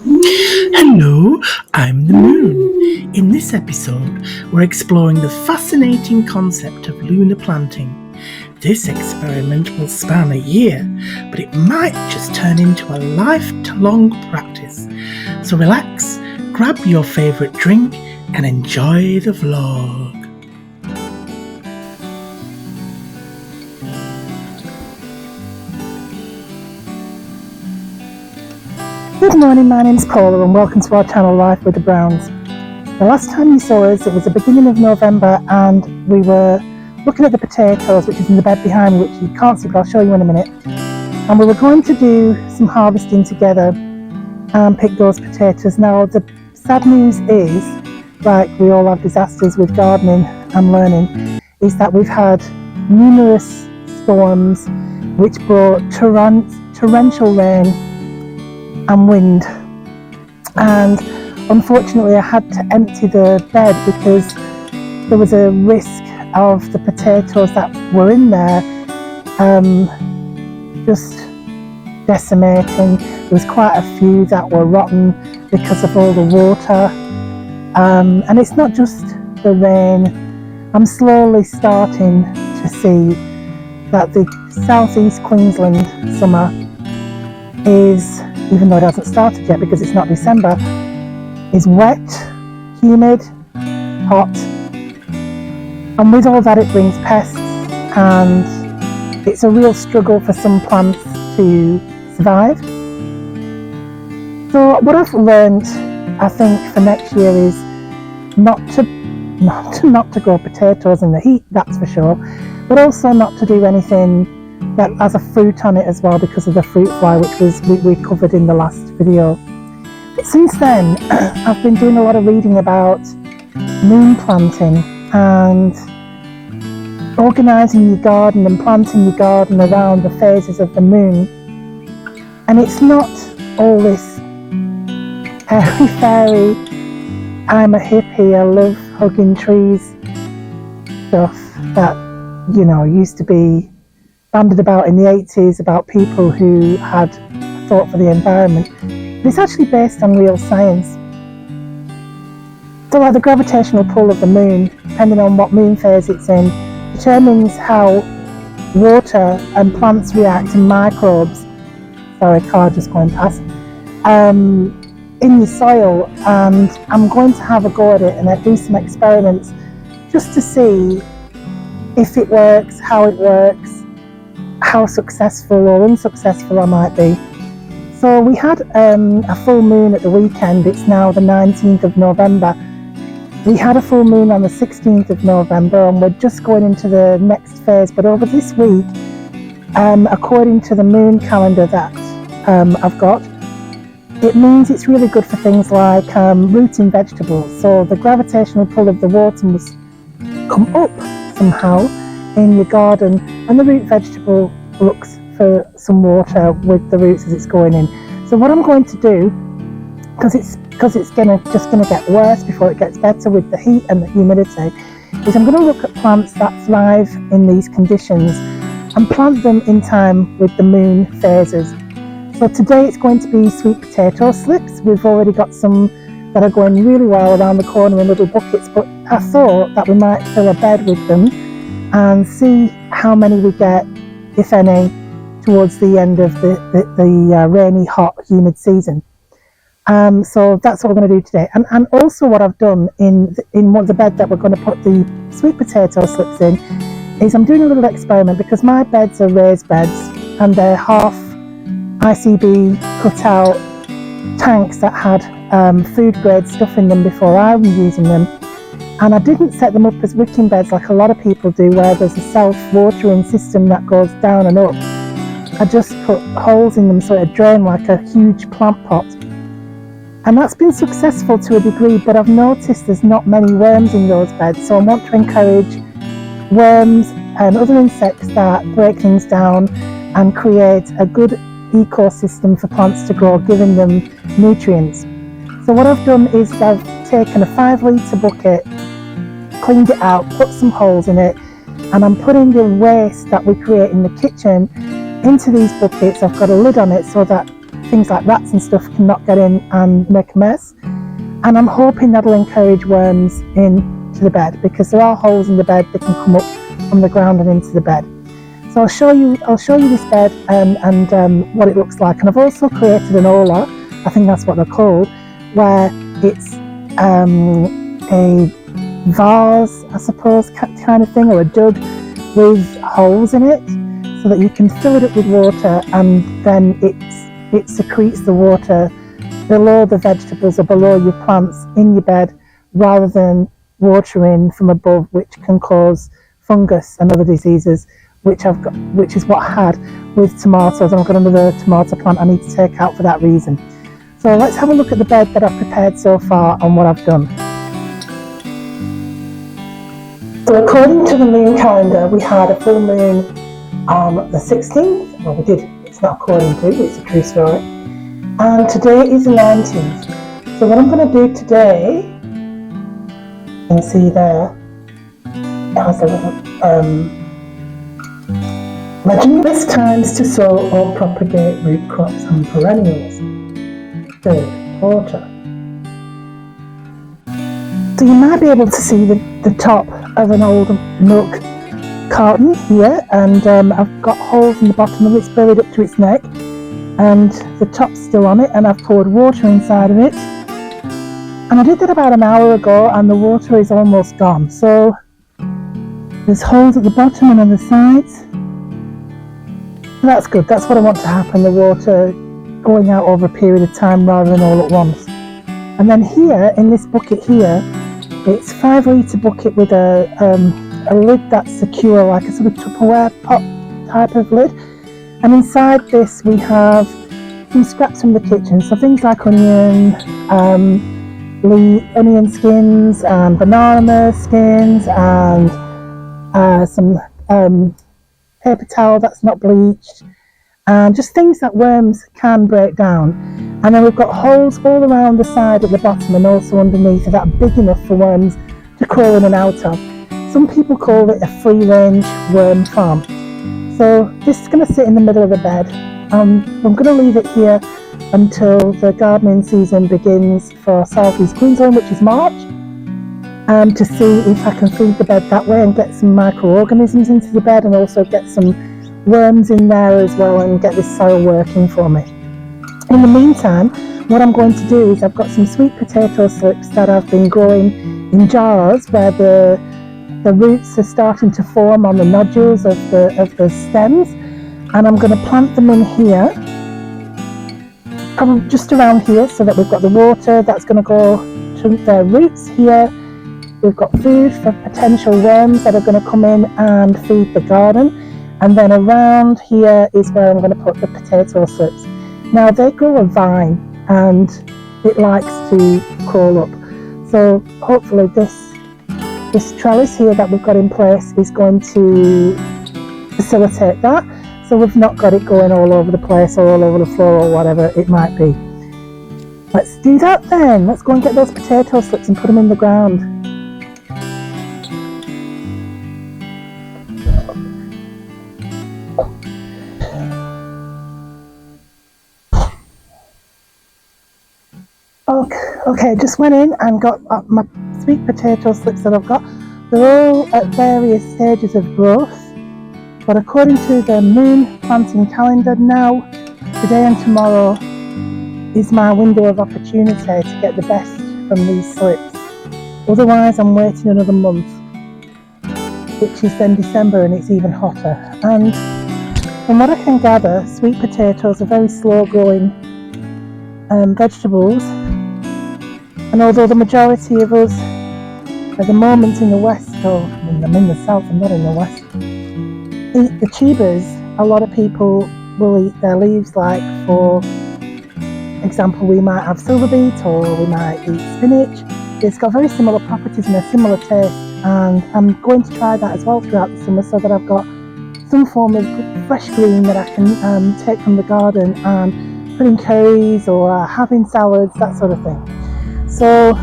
Hello, I'm the Moon. In this episode, we're exploring the fascinating concept of lunar planting. This experiment will span a year, but it might just turn into a lifelong practice. So relax, grab your favourite drink, and enjoy the vlog. Good morning, my name's Paula and welcome to our channel Life with the Browns. The last time you saw us, it was the beginning of November and we were looking at the potatoes, which is in the bed behind me, which you can't see but I'll show you in a minute. And we were going to do some harvesting together and pick those potatoes. Now the sad news is, like we all have disasters with gardening and learning, is that we've had numerous storms which brought torrential rain and wind, and unfortunately I had to empty the bed because there was a risk of the potatoes that were in there just decimating. There was quite a few that were rotten because of all the water, and it's not just the rain. I'm slowly starting to see that the Southeast Queensland summer is, even though it hasn't started yet because it's not December, is wet, humid, hot, and with all that it brings pests, and it's a real struggle for some plants to survive. So what I've learned, I think, for next year is not to grow potatoes in the heat, that's for sure, but also not to do anything that has a fruit on it as well because of the fruit fly, which we covered in the last video. But since then I've been doing a lot of reading about moon planting and organising your garden and planting your garden around the phases of the moon. And it's not all this airy-fairy, I'm a hippie, I love hugging trees stuff that, you know, used to be bandied about in the 80s about people who had thought for the environment. It's actually based on real science. So like the gravitational pull of the moon, depending on what moon phase it's in, determines how water and plants react and microbes, sorry, a car just going past, in your soil. And I'm going to have a go at it and I do some experiments just to see if it works, how it works, how successful or unsuccessful I might be. So we had a full moon at the weekend. It's now the 19th of November. We had a full moon on the 16th of November and we're just going into the next phase. But over this week, according to the moon calendar that I've got, it means it's really good for things like rooting vegetables. So the gravitational pull of the water must come up somehow in your garden, and the root vegetable looks for some water with the roots as it's going in. So what I'm going to do, because it's just gonna get worse before it gets better with the heat and the humidity, is I'm going to look at plants that thrive in these conditions and plant them in time with the moon phases. So today it's going to be sweet potato slips. We've already got some that are going really well around the corner in little buckets, but I thought that we might fill a bed with them and see how many we get, if any, towards the end of the rainy, hot, humid season. So that's what we're going to do today. And also what I've done in the bed that we're going to put the sweet potato slips in is I'm doing a little experiment because my beds are raised beds and they're half ICB cut out tanks that had food grade stuff in them before I was using them. And I didn't set them up as wicking beds like a lot of people do, where there's a self-watering system that goes down and up. I just put holes in them so it drain like a huge plant pot. And that's been successful to a degree, but I've noticed there's not many worms in those beds. So I want to encourage worms and other insects that break things down and create a good ecosystem for plants to grow, giving them nutrients. So what I've done is I've taken a 5-litre bucket, cleaned it out, put some holes in it, and I'm putting the waste that we create in the kitchen into these buckets. I've got a lid on it so that things like rats and stuff cannot get in and make a mess. And I'm hoping that'll encourage worms into the bed, because there are holes in the bed that can come up from the ground and into the bed. So I'll show you this bed and what it looks like. And I've also created an ola, I think that's what they're called, where it's a vase, I suppose, kind of thing, or a jug with holes in it, so that you can fill it up with water, and then it secretes the water below the vegetables or below your plants in your bed, rather than watering from above, which can cause fungus and other diseases, which is what I had with tomatoes. And I've got another tomato plant I need to take out for that reason. So let's have a look at the bed that I've prepared so far and what I've done. So according to the moon calendar, we had a full moon on the 16th. Well, we did. It's not according to, it's a true story. And today is the 19th. So what I'm going to do today, you can see there, it has a little legend. Best times to sow or propagate root crops and perennials. Third quarter. So you might be able to see the top of an old milk carton here, and I've got holes in the bottom of it, it's buried up to its neck, and the top's still on it, and I've poured water inside of it. And I did that about an hour ago, and the water is almost gone. So there's holes at the bottom and on the sides. So that's good, that's what I want to happen, the water going out over a period of time rather than all at once. And then here, in this bucket here, it's 5 litre bucket with a lid that's secure, like a sort of Tupperware pot type of lid. And inside this we have some scraps from the kitchen, so things like onion skins and banana skins and some paper towel that's not bleached, and just things that worms can break down. And then we've got holes all around the side at the bottom and also underneath that are big enough for worms to crawl in and out of. Some people call it a free range worm farm. So this is going to sit in the middle of the bed. I'm going to leave it here until the gardening season begins for Southeast Queensland, which is March, to see if I can feed the bed that way and get some microorganisms into the bed, and also get some worms in there as well, and get this soil working for me. In the meantime, what I'm going to do is I've got some sweet potato slips that I've been growing in jars, where the roots are starting to form on the nodules of the stems, and I'm going to plant them in here, probably just around here, so that we've got the water that's going to go to their roots here. We've got food for potential worms that are going to come in and feed the garden, and then around here is where I'm going to put the potato slips. Now they grow a vine and it likes to crawl up, so hopefully this trellis here that we've got in place is going to facilitate that, so we've not got it going all over the place or all over the floor or whatever it might be. Let's do that then. Let's go and get those potato slips and put them in the ground. Okay, just went in and got my sweet potato slips that I've got. They're all at various stages of growth, but according to the moon planting calendar now, today and tomorrow is my window of opportunity to get the best from these slips. Otherwise I'm waiting another month, which is then December, and it's even hotter. And from what I can gather, sweet potatoes are very slow growing vegetables. And although the majority of us at the moment in the west, or I'm in the south and not in the west, eat the tubers, a lot of people will eat their leaves. Like, for example, we might have silver beet, or we might eat spinach. It's got very similar properties and a similar taste, and I'm going to try that as well throughout the summer, so that I've got some form of fresh green that I can take from the garden and put in curries or have in salads, that sort of thing. So,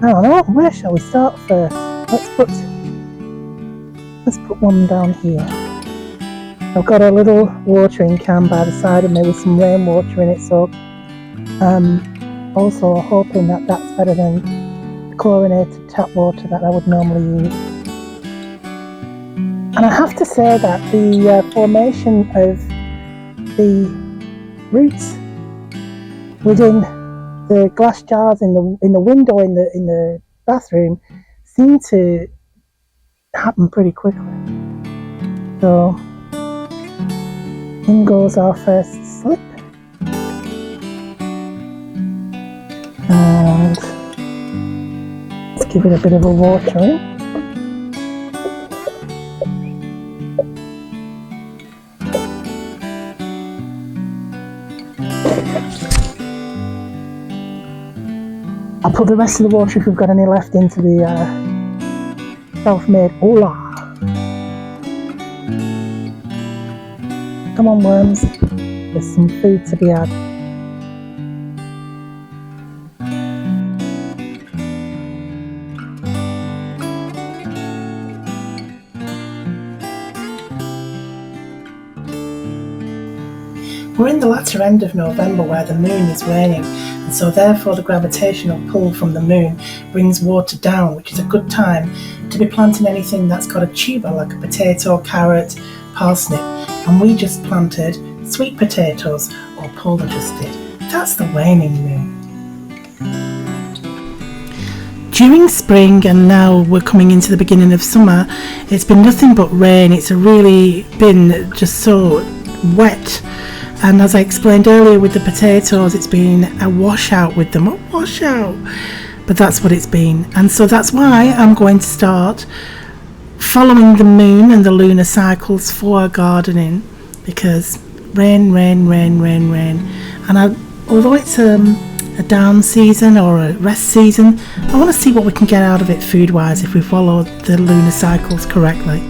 I don't know, where shall we start first? Let's put one down here. I've got a little watering can by the side of me with some rainwater in it, so also hoping that that's better than the chlorinated tap water that I would normally use. And I have to say that the formation of the roots within the glass jars in the window in the bathroom seem to happen pretty quickly. So in goes our first slip, and let's give it a bit of a watering. I'll put the rest of the water, if we've got any left, into the self-made hula. Come on, worms, there's some food to be had. We're in the latter end of November where the moon is waning, and so therefore the gravitational pull from the moon brings water down, which is a good time to be planting anything that's got a tuber, like a potato, carrot, parsnip, and we just planted sweet potatoes, or Paula just did. That's the waning moon. During spring, and now we're coming into the beginning of summer, it's been nothing but rain. It's really been just so wet. And as I explained earlier with the potatoes, it's been a washout with them, a washout. But that's what it's been. And so that's why I'm going to start following the moon and the lunar cycles for our gardening, because rain. And although it's a down season or a rest season, I want to see what we can get out of it food-wise if we follow the lunar cycles correctly.